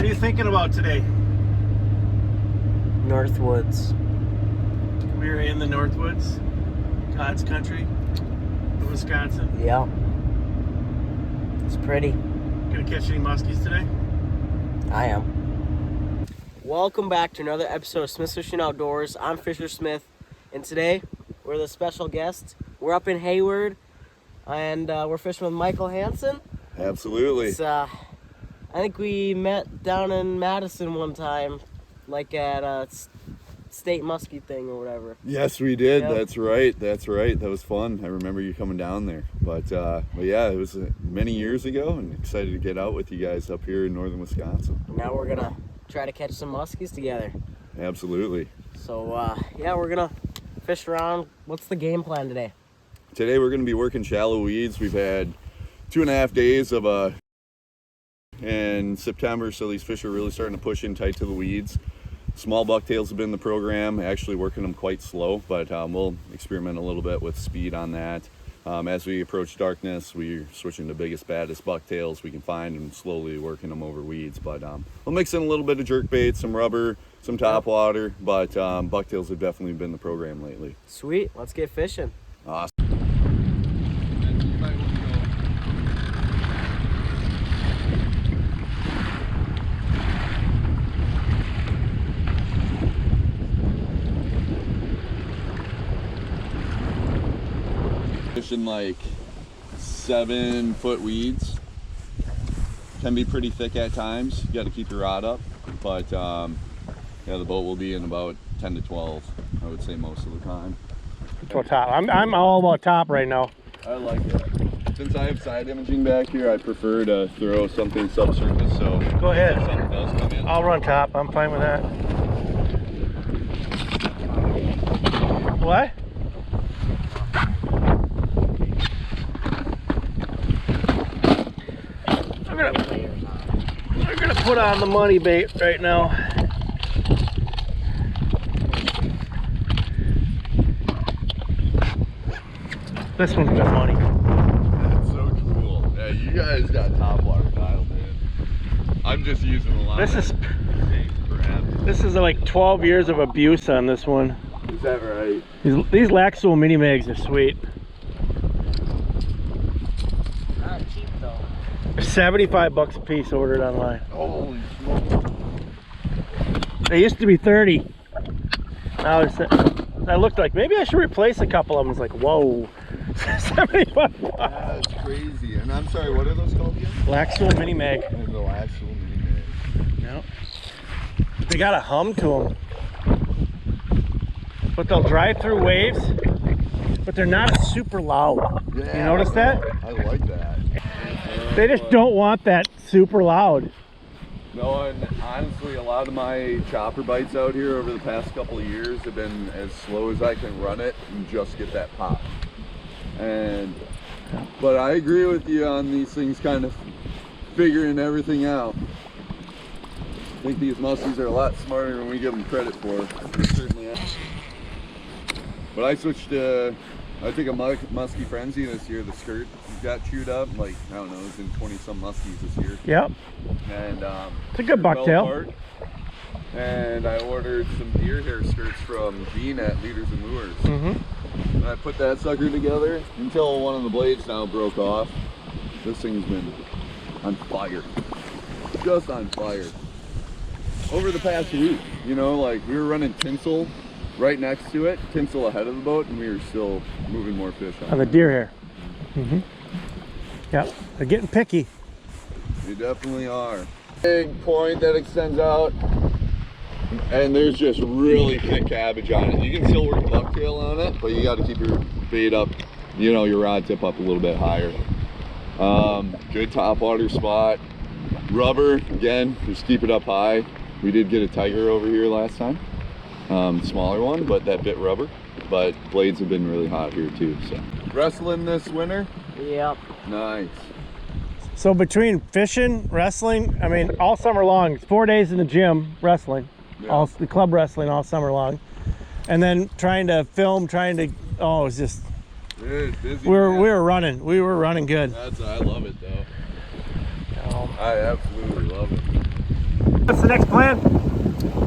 are you thinking about today? Northwoods. We're in the Northwoods, God's country, Wisconsin. Yeah. It's pretty. Gonna catch any muskies today? I am. Welcome back to another episode of Smith Fishing Outdoors. I'm Fischer Smith, and today we're the special guest. We're up in Hayward, and we're fishing with Michael Hanson. Absolutely. It's, I think we met down in Madison one time, like at a state muskie thing or whatever. Yes, we did. Yep. That's right. That was fun. I remember you coming down there. But yeah, it was many years ago, and excited to get out with you guys up here in northern Wisconsin. Now we're gonna try to catch some muskies together. Absolutely. So yeah, we're gonna fish around. What's the game plan today? Today we're going to be working shallow weeds. We've had 2.5 days of in September, so these fish are really starting to push in tight to the weeds. Small bucktails have been in the program, actually working them quite slow, but we'll experiment a little bit with speed on that. As we approach darkness, we're switching to biggest, baddest bucktails we can find and slowly working them over weeds. But we'll mix in a little bit of jerkbait, some rubber, some topwater, but bucktails have definitely been the program lately. Sweet, let's get fishing. Awesome. Fishing like 7-foot weeds can be pretty thick at times. You got to keep your rod up, but yeah, the boat will be in about 10 to 12, I would say, most of the time. Go top. I'm all about top right now. I like it. Since I have side imaging back here, I prefer to throw something subsurface. So Go ahead. if something does come in, I'll run top. I'm fine with that. What? We're gonna put on the money bait right now. This one's got money. That's so cool. Yeah, you guys got top water dialed in. I'm just using a lot. This is like 12 years of abuse on this one. Is that right? These Laxul mini mags are sweet. Not cheap though. They're 75 bucks a piece ordered online. Holy smokes. They used to be 30. Now it's, I looked like maybe I should replace a couple of them. It's like, whoa, 75 bucks. That's crazy. And I'm sorry, what are those called again? Laxul mini mag. The Laxul mini mag. Yep. They got a hum to them, but they'll drive through waves, but they're not super loud. Yeah, You notice that? I like that. They just don't want that super loud. No, and honestly, a lot of my chopper bites out here over the past couple of years have been as slow as I can run it and just get that pop. But I agree with you on these things kind of figuring everything out. I think these muskies are a lot smarter than we give them credit for. They certainly are. But I switched to, I think, a musky frenzy this year. The skirt got chewed up, like, I don't know, it was in 20-some muskies this year. Yep. And It's a good bucktail. And I ordered some deer hair skirts from Gene at Leaders and Lures. Mm-hmm. And I put that sucker together until one of the blades now broke off. This thing's been on fire. Just on fire. Over the past week, you know, like we were running tinsel right next to it, tinsel ahead of the boat, and we were still moving more fish On the deer hair. Mm-hmm. Yep, they're getting picky. You definitely are. Big point that extends out, and there's just really thick cabbage on it. You can still work bucktail on it, but you got to keep your bait up, you know, your rod tip up a little bit higher. Good topwater spot. Rubber, again, just keep it up high. We did get a tiger over here last time. Smaller one, but that bit rubber. But blades have been really hot here too. So wrestling this winter? Yep. Nice. So between fishing, wrestling, I mean, all summer long, it's 4 days in the gym wrestling, Yeah. the club wrestling all summer long, and then trying to film, it was just, It's busy. we were running good. I love it though. Oh. I absolutely love it. What's the next plan?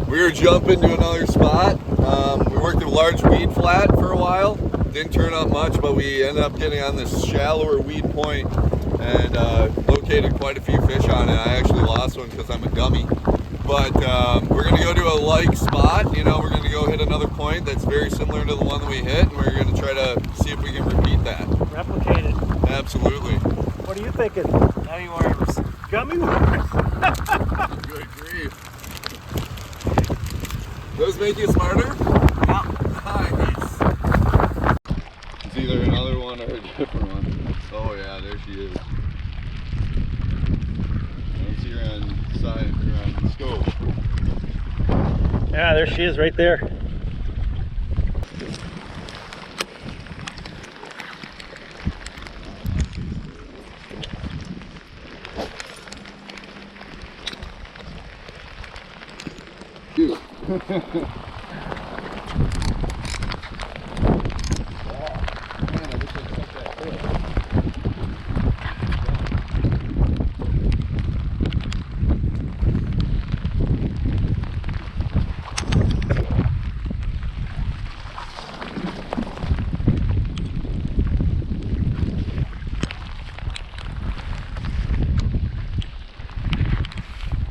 We were jumping to another spot. We worked a large weed flat for a while. Didn't turn up much, but we ended up getting on this shallower weed point and located quite a few fish on it. I actually lost one because I'm a dummy. But we're gonna go to a like spot. You know, we're gonna go hit another point that's very similar to the one that we hit, and we're gonna try to see if we can repeat that. Replicate it. Absolutely. What are you thinking? Gummy worms. Gummy worms. Good grief. Those make you smarter? Yeah. Nice. It's either another one or a different one. Oh yeah, there she is. I see her on the side, or on the scope. Yeah, there she is right there. Dude.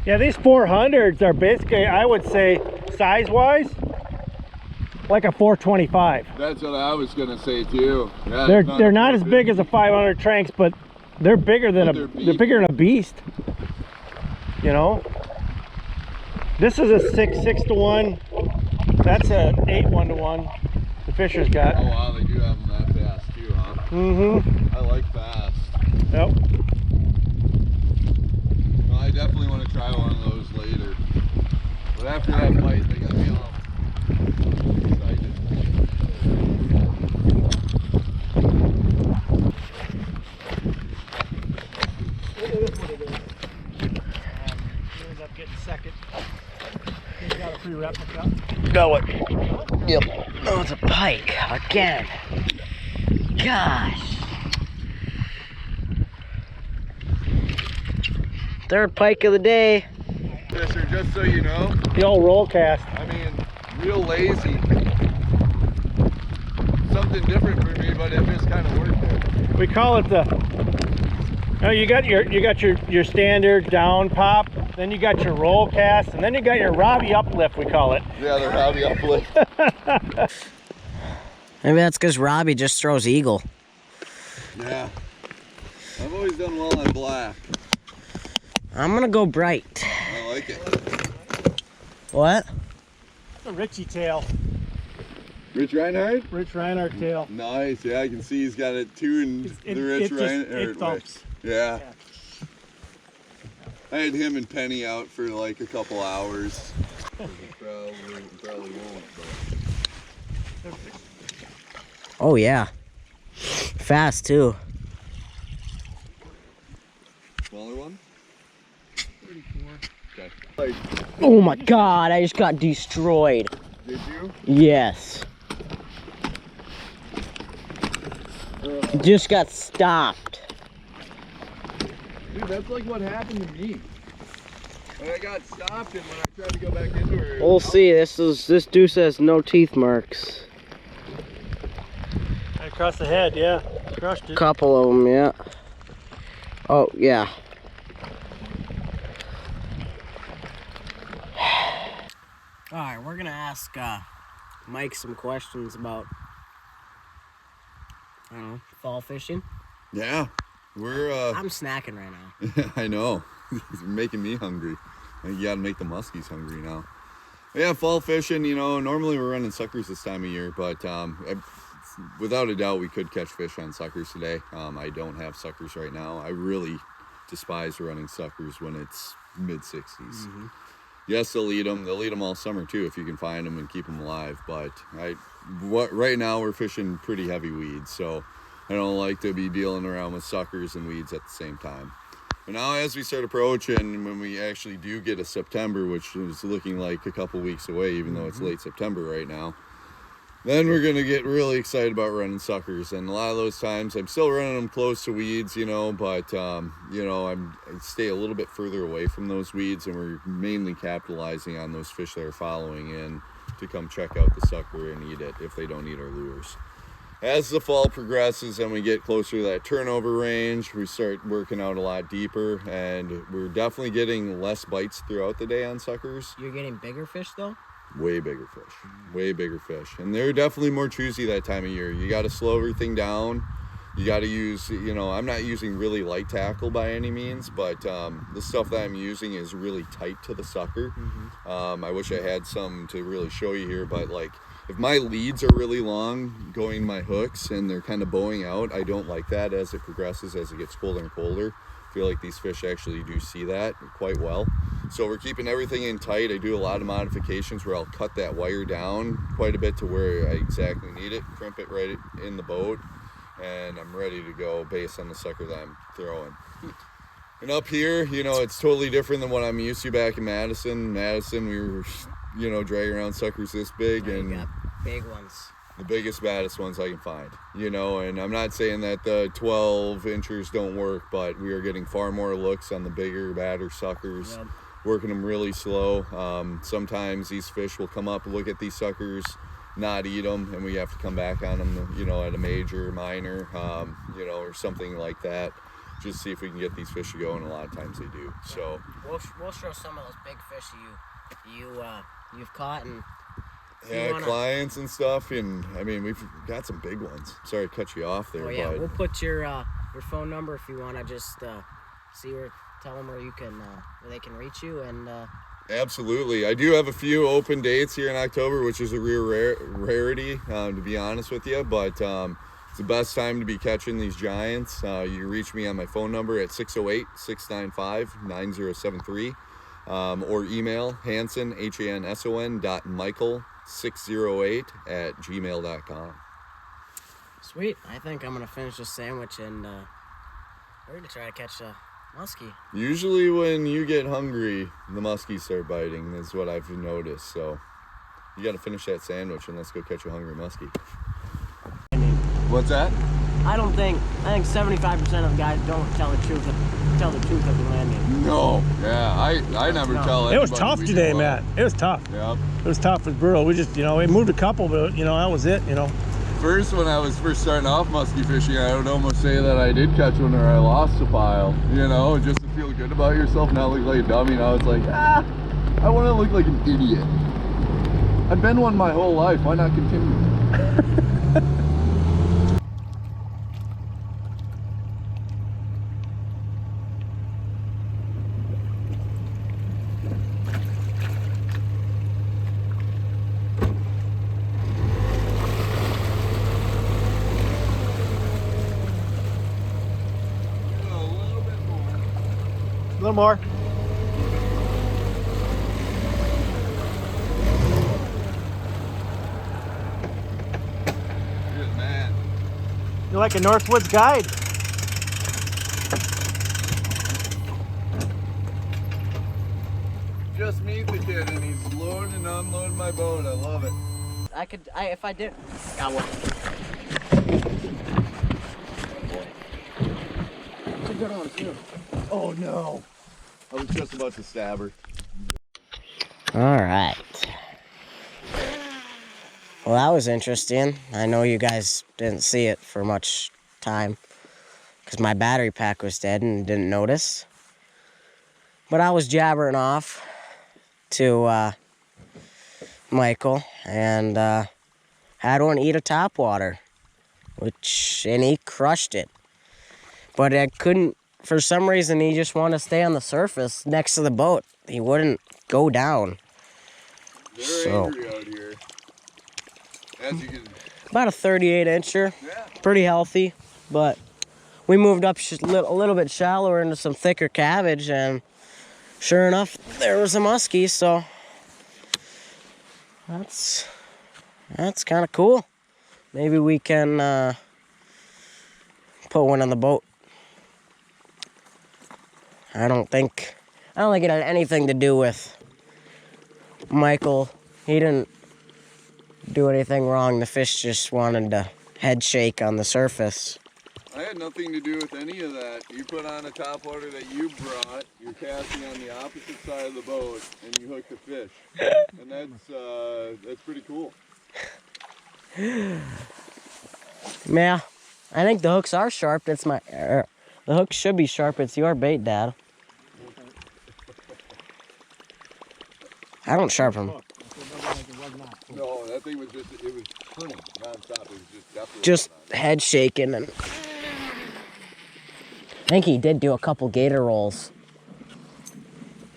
Yeah, these 400s are basically, I would say, size-wise, like a 425. That's what I was gonna say too. Yeah, They're not as big as a 500 Tranks, but they're bigger than they're bigger than a beast. You know, this is a 6 to 1. That's a 8 1-to-1. The Fisher's got. Oh wow, they do have them that fast too, huh? Mm-hmm. I like fast. Yep. Well, I definitely want to try one of those later. But after that fight, they got me all excited. Ended up getting second. He's got a free replica. Go it. Yep. Oh, it's a pike again. Gosh. Third pike of the day. Fisher, just so you know, The old roll cast. I mean, real lazy. Something different for me, but it just kind of worked there. We call it the. Oh, you got your standard down pop, then you got your roll cast, and then you got your Robbie uplift. We call it. Yeah, they're Robbie uplift. Maybe that's because Robbie just throws eagle. Yeah. I've always done well on black. I'm gonna go bright. I like it. What? A Richie tail. Rich Reinhardt? Rich Reinhardt tail. Nice. Yeah, I can see he's got it tuned. The Rich Reinhardt. It thumps. Yeah. I had him and Penny out for like a couple hours. Probably won't, but. Oh yeah. Fast too. Smaller one? 34. Okay. Like, Oh my god, I just got destroyed. did you? Yes. Just got stopped. Dude, that's like what happened to me. When I got stopped and when I tried to go back into her. We'll see. This deuce has no teeth marks. Across the head, yeah. Crushed it. Couple of them, yeah. Oh yeah. All right, we're gonna ask Mike some questions about, I don't know, fall fishing. Yeah. We're I'm snacking right now. I know. It's making me hungry. You gotta make the muskies hungry now. Yeah, fall fishing, you know, normally we're running suckers this time of year, but without a doubt we could catch fish on suckers today. I don't have suckers right now. I really despise running suckers when it's mid-60s. Mm-hmm. Yes, they'll eat them all summer too if you can find them and keep them alive, but right now we're fishing pretty heavy weeds, so I don't like to be dealing around with suckers and weeds at the same time. But now as we start approaching, when we actually do get a September, which is looking like a couple weeks away, even though it's late September right now, then we're gonna get really excited about running suckers. And a lot of those times I'm still running them close to weeds, you know, but you know, I stay a little bit further away from those weeds, and we're mainly capitalizing on those fish that are following in to come check out the sucker and eat it if they don't eat our lures. As the fall progresses and we get closer to that turnover range, we start working out a lot deeper, and we're definitely getting less bites throughout the day on suckers. You're getting bigger fish though? Way bigger fish, way bigger fish. And they're definitely more choosy that time of year. You got to slow everything down. You got to use, you know, I'm not using really light tackle by any means, but the stuff that I'm using is really tight to the sucker. I wish I had some to really show you here, but like if my leads are really long going my hooks and they're kind of bowing out, I don't like that as it progresses, as it gets colder and colder. I feel like these fish actually do see that quite well. So we're keeping everything in tight. I do a lot of modifications where I'll cut that wire down quite a bit to where I exactly need it, crimp it right in the boat, and I'm ready to go based on the sucker that I'm throwing. And up here, you know, it's totally different than what I'm used to back in Madison. We were, you know, dragging around suckers this big, Yeah, and you got big ones. the biggest, baddest ones I can find, you know. And I'm not saying that the 12 inchers don't work, but we are getting far more looks on the bigger, badder suckers. Yep. Working them really slow. Sometimes these fish will come up, look at these suckers, not eat them, and we have to come back on them, you know, at a major, minor, you know, or something like that. Just see if we can get these fish to go, and a lot of times they do. So we'll show some of those big fish you've caught, and yeah, clients and stuff, and I mean we've got some big ones. Sorry to cut you off there. Oh yeah, but we'll put your phone number if you want to just tell them where they can reach you, and absolutely. I do have a few open dates here in October, which is a real rarity, to be honest with you, but it's the best time to be catching these giants. You can reach me on my phone number at 608-695-9073, or email Hanson, hanson.michael608@gmail.com. Sweet. I think I'm gonna finish this sandwich, and we're gonna try to catch a muskie. Usually when you get hungry, the muskies start biting. That's what I've noticed. So you got to finish that sandwich and let's go catch a hungry muskie. What's that? I think 75% of guys don't tell the truth at the landing. No. Yeah, I never tell anybody. It was tough today, Matt. It was tough. Yep. It was tough. It was brutal. We just, you know, we moved a couple, but, you know, that was it, you know. First, when I was first starting off muskie fishing, I would almost say that I did catch one or I lost a pile, you know, just to feel good about yourself, not look like a dummy. And I was like, I want to look like an idiot. I've been one my whole life. Why not continue? A little more. Good man. You're like a Northwoods guide. Just meet the kid and he's loading and unloading my boat. I love it. If I did. Got one. It's a good one too. Oh no. I was just about to stab her. All right. Well, that was interesting. I know you guys didn't see it for much time because my battery pack was dead and didn't notice. But I was jabbering off to Michael and had one eat a topwater, and he crushed it. But I couldn't, for some reason, he just wanted to stay on the surface next to the boat. He wouldn't go down. They're angry out here. As you can... About a 38 incher. Yeah. Pretty healthy, but we moved up a little bit shallower into some thicker cabbage, and sure enough, there was a muskie, so that's kind of cool. Maybe we can put one on the boat. I don't think it had anything to do with Michael. He didn't do anything wrong. The fish just wanted to head shake on the surface. I had nothing to do with any of that. You put on a topwater that you brought, you're casting on the opposite side of the boat, and you hook the fish. And that's pretty cool. Yeah, I think the hooks are sharp. That's my, the hooks should be sharp. It's your bait, Dad. I don't sharpen them. No, that thing was just, it was turning nonstop. It was just definitely Just head shaking. And I think he did do a couple gator rolls,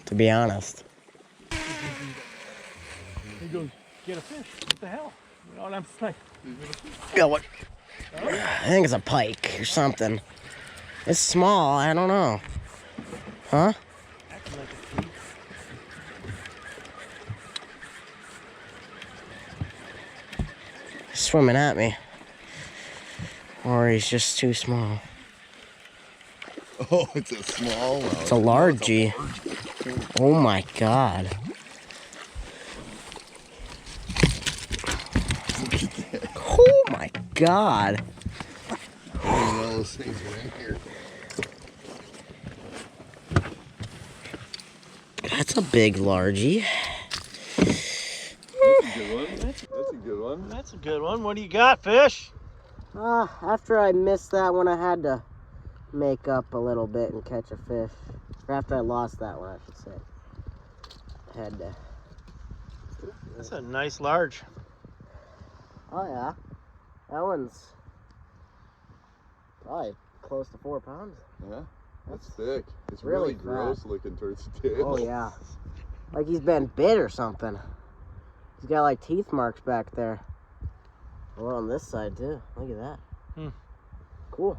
to be honest. He goes, get a fish. What the hell? You know what I'm saying? Yeah, what? I think it's a pike or something. It's small. I don't know. Huh? Swimming at me. Or he's just too small. Oh, it's a small one. It's a largie. Oh my god. Oh my god. Those things are in here. That's a big largie. That's a good one. That's a good one. That's a good one. What do you got, fish? After I missed that one, I had to make up a little bit and catch a fish. Or after I lost that one, I should say. I had to. That's a nice large. Oh yeah. That one's probably close to 4 pounds. Yeah, that's thick. It's really really gross looking towards the tail. Oh yeah. Like he's been bit or something. He's got like teeth marks back there. Or on this side too. Look at that. Hmm. Cool.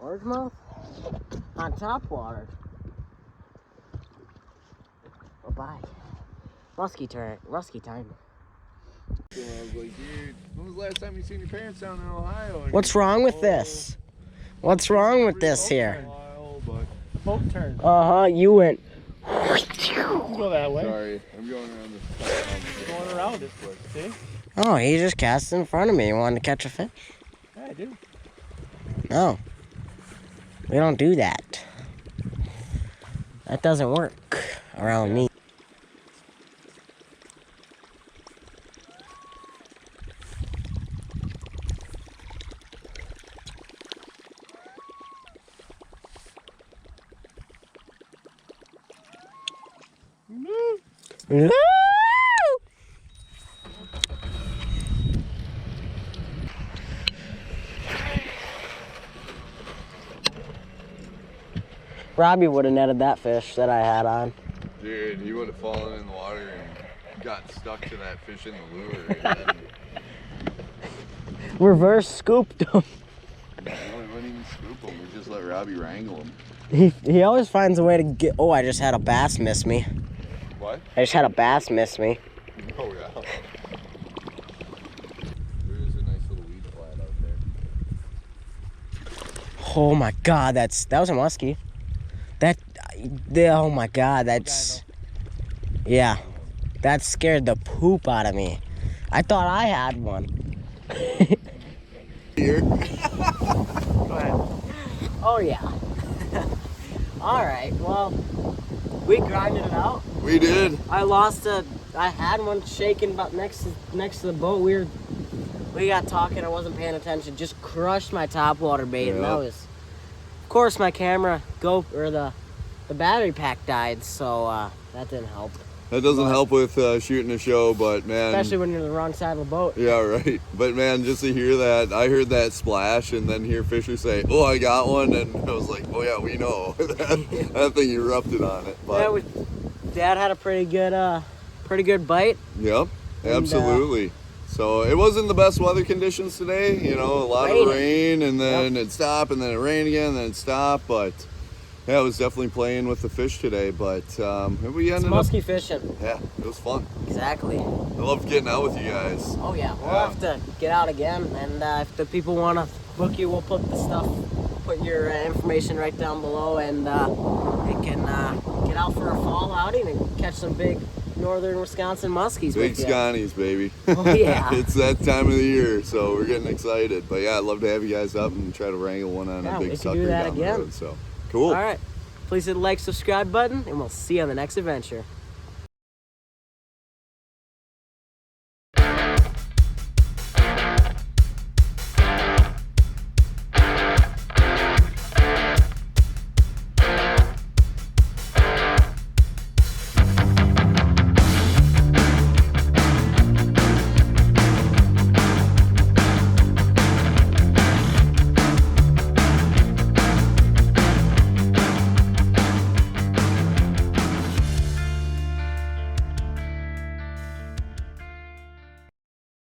Largemouth on top water. Oh bye. Musky time. So I was like, dude, when was the last time you seen your parents down in Ohio? And What's wrong with this? What's wrong with this here? Boat turn. Uh-huh, you went. Go that way. Sorry, I'm going around this. Going around it. See? Oh, he just cast in front of me. You wanted to catch a fish? Yeah, I do. No. We don't do that. That doesn't work around me. Woo! Robbie would have netted that fish that I had on. Dude, he would have fallen in the water and got stuck to that fish in the lure. And Reverse scooped him. we wouldn't even scoop him. We just let Robbie wrangle him. He always finds a way to get. Oh, I just had a bass miss me. What? I just had a bass miss me. Oh, yeah. There is a nice little weed flat out there. Oh my god, that was a muskie. Oh my god, yeah, that scared the poop out of me. I thought I had one. Here. Go ahead. Oh yeah. All right, well, we grinded it out. We did. I had one shaking about next to the boat. We got talking, I wasn't paying attention, just crushed my topwater bait, and that was, of course, my camera the battery pack died, so that didn't help. That doesn't help with shooting a show, but man. Especially when you're on the wrong side of a boat. Yeah, right. But man, just to hear that, I heard that splash and then hear Fisher say, "Oh, I got one," and I was like, "Oh yeah, we know." that thing erupted on it. But yeah, Dad had a pretty good bite. Yep, absolutely. So it wasn't the best weather conditions today. You know, a lot of rain, and then it stopped, and then it rained again, and then it stopped. But yeah, I was definitely playing with the fish today. But we ended up musky fishing. Yeah, it was fun. Exactly. I loved getting out with you guys. Oh yeah, we'll have to get out again, and if the people want to book you, we'll put your information right down below, and you can get out for a fall outing and catch some big northern Wisconsin muskies Big with you. Scotties, baby. Oh, yeah. It's that time of the year, so we're getting excited. But yeah, I'd love to have you guys up and try to wrangle one on Yeah, a we big can sucker do that down again. the road. So cool. All right. Please hit the like, subscribe button, and we'll see you on the next adventure.